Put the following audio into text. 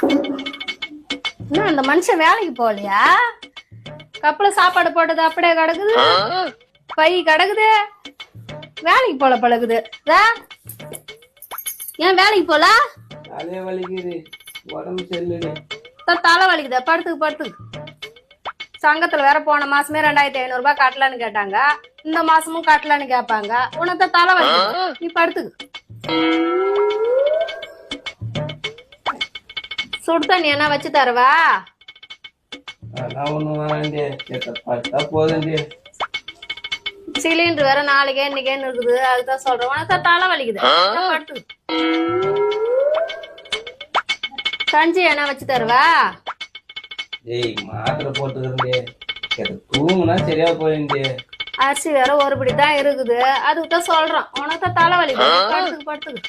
என்ன அந்த மனுஷன் வேலைக்கு போகலையா? கப்பல சாப்பாடு போட்டது அப்படியே கிடக்குது, பை கிடக்குது, வேலைக்கு போல பழகுது. ஏன் வேலைக்கு போல? அதே வலிக்குது, உடம்பு சரியில்லை. தலை வலிக்குதா? படுத்துக்கு படுத்துக்கு. சங்கத்துல வேற போன மாசமே 2500 ரூபாய் கட்டலான்னு கேட்டாங்க, இந்த மாசமும் கட்டலான்னு கேட்பாங்க. உனக்கு தலை வலிக்குது, நீ படுத்துக்கு. சுடு தண்ணி என்ன வச்சு தருவா? சிலிண்டர் வேற நாளைக்கே இன்னைக்கேன்னு இருக்குது, அதுதான் சொல்றேன். உனக்கு தலை வலிக்குது, படுத்துக்கு. கஞ்சி என்ன வச்சு தருவா? ஏய் மாத்திரை போட்டுக்கிறேன், தூங்குனா சரியா போயிருந்து. அரிசி வேற ஒரு படி தான் இருக்குது, அதுக்கு தான் சொல்றேன். உனக்கு தலை வலிக்குது, படுத்துக்கு படுத்துக்கு.